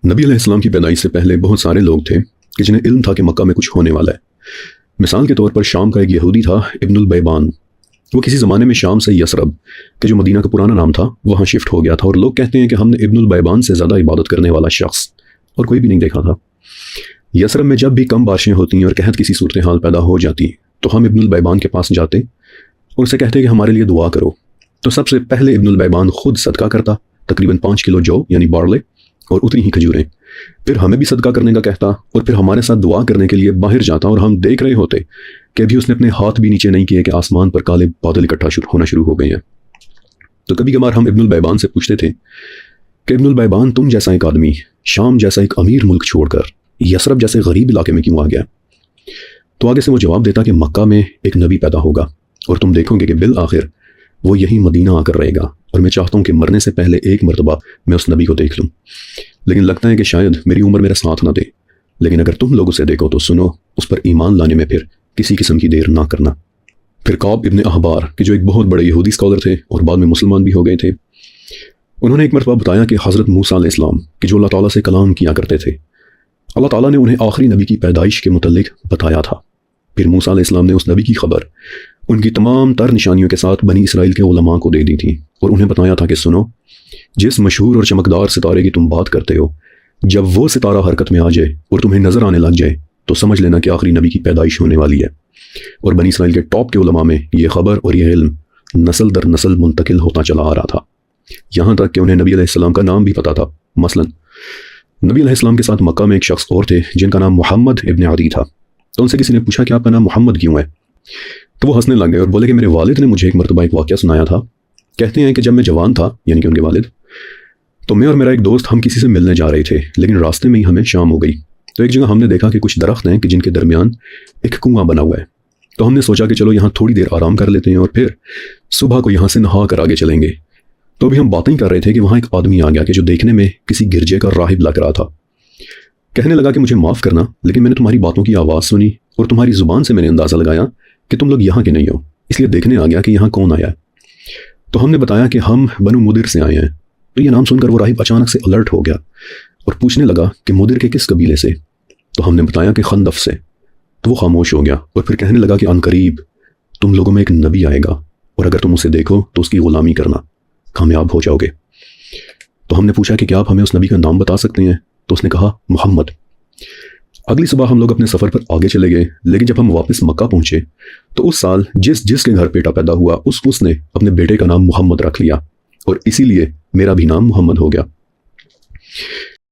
نبی علیہ السلام کی پیدائش سے پہلے بہت سارے لوگ تھے کہ جنہیں علم تھا کہ مکہ میں کچھ ہونے والا ہے۔ مثال کے طور پر شام کا ایک یہودی تھا ابن البیبان۔ وہ کسی زمانے میں شام سے یثرب کہ جو مدینہ کا پرانا نام تھا وہاں شفٹ ہو گیا تھا، اور لوگ کہتے ہیں کہ ہم نے ابن البیبان سے زیادہ عبادت کرنے والا شخص اور کوئی بھی نہیں دیکھا تھا۔ یثرب میں جب بھی کم بارشیں ہوتی ہیں اور قحط کسی صورتحال پیدا ہو جاتی تو ہم ابن البیبان کے پاس جاتے اور اسے کہتے کہ ہمارے لیے دعا کرو۔ تو سب سے پہلے ابن البیبان خود صدقہ کرتا، تقریباً 5 کلو جو یعنی بارلے اور اتنی ہی کھجوریں، پھر ہمیں بھی صدقہ کرنے کا کہتا اور پھر ہمارے ساتھ دعا کرنے کے لیے باہر جاتا، اور ہم دیکھ رہے ہوتے کہ ابھی اس نے اپنے ہاتھ بھی نیچے نہیں کیے کہ آسمان پر کالے بادل اکٹھا ہونا شروع ہو گئے ہیں۔ تو کبھی کبھار ہم ابن البیبان سے پوچھتے تھے کہ ابن البیبان تم جیسا ایک آدمی شام جیسا ایک امیر ملک چھوڑ کر یثرب جیسے غریب علاقے میں کیوں آ گیا؟ تو آگے سے وہ جواب دیتا کہ مکہ میں ایک نبی پیدا ہوگا اور تم دیکھو گے کہ بالآخر وہ یہی مدینہ آ کر رہے گا، اور میں چاہتا ہوں کہ مرنے سے پہلے ایک مرتبہ میں اس نبی کو دیکھ لوں، لیکن لگتا ہے کہ شاید میری عمر میرا ساتھ نہ دے، لیکن اگر تم لوگ اسے دیکھو تو سنو، اس پر ایمان لانے میں پھر کسی قسم کی دیر نہ کرنا۔ پھر کعب ابن احبار کہ جو ایک بہت بڑے یہودی اسکالر تھے اور بعد میں مسلمان بھی ہو گئے تھے، انہوں نے ایک مرتبہ بتایا کہ حضرت موسیٰ علیہ السلام کہ جو اللہ تعالیٰ سے کلام کیا کرتے تھے، اللہ تعالیٰ نے انہیں آخری نبی کی پیدائش کے متعلق بتایا تھا۔ پھر موسیٰ علیہ السلام نے اس نبی کی خبر ان کی تمام تر نشانیوں کے ساتھ بنی اسرائیل کے علماء کو دے دی تھی، اور انہیں بتایا تھا کہ سنو، جس مشہور اور چمکدار ستارے کی تم بات کرتے ہو، جب وہ ستارہ حرکت میں آ جائے اور تمہیں نظر آنے لگ جائے تو سمجھ لینا کہ آخری نبی کی پیدائش ہونے والی ہے۔ اور بنی اسرائیل کے ٹاپ کے علماء میں یہ خبر اور یہ علم نسل در نسل منتقل ہوتا چلا آ رہا تھا، یہاں تک کہ انہیں نبی علیہ السلام کا نام بھی پتا تھا۔ مثلا نبی علیہ السلام کے ساتھ مکہ میں ایک شخص اور تھے جن کا نام محمد ابن عدی تھا۔ تو ان سے کسی نے پوچھا کہ آپ کا نام محمد کیوں ہے؟ تو وہ ہنسنے لگ گئے اور بولے کہ میرے والد نے مجھے ایک مرتبہ ایک واقعہ سنایا تھا۔ کہتے ہیں کہ جب میں جوان تھا، یعنی کہ ان کے والد، تو میں اور میرا ایک دوست ہم کسی سے ملنے جا رہے تھے، لیکن راستے میں ہی ہمیں شام ہو گئی۔ تو ایک جگہ ہم نے دیکھا کہ کچھ درخت ہیں کہ جن کے درمیان ایک کنواں بنا ہوا ہے، تو ہم نے سوچا کہ چلو یہاں تھوڑی دیر آرام کر لیتے ہیں اور پھر صبح کو یہاں سے نہا کر آگے چلیں گے۔ تو ابھی ہم باتیں کر رہے تھے کہ وہاں ایک آدمی آ گیا کہ جو دیکھنے میں کسی گرجے کا راہب لگ رہا تھا۔ کہنے لگا کہ مجھے معاف کرنا، لیکن میں نے تمہاری باتوں کی آواز سنی اور تمہاری زبان سے میں نے اندازہ لگایا کہ تم لوگ یہاں کے نہیں ہو، اس لیے دیکھنے آ گیا کہ یہاں کون آیا ہے۔ تو ہم نے بتایا کہ ہم بنو مدر سے آئے ہیں۔ تو یہ نام سن کر وہ راہب اچانک سے الرٹ ہو گیا اور پوچھنے لگا کہ مدر کے کس قبیلے سے؟ تو ہم نے بتایا کہ خندف سے۔ تو وہ خاموش ہو گیا اور پھر کہنے لگا کہ عنقریب تم لوگوں میں ایک نبی آئے گا، اور اگر تم اسے دیکھو تو اس کی غلامی کرنا، کامیاب ہو جاؤ گے۔ تو ہم نے پوچھا کہ کیا آپ ہمیں اس نبی کا نام بتا سکتے ہیں؟ تو اس نے کہا محمد۔ اگلی صبح ہم لوگ اپنے سفر پر آگے چلے گئے، لیکن جب ہم واپس مکہ پہنچے تو اس سال جس کے گھر بیٹا پیدا ہوا اس نے اپنے بیٹے کا نام محمد رکھ لیا، اور اسی لیے میرا بھی نام محمد ہو گیا۔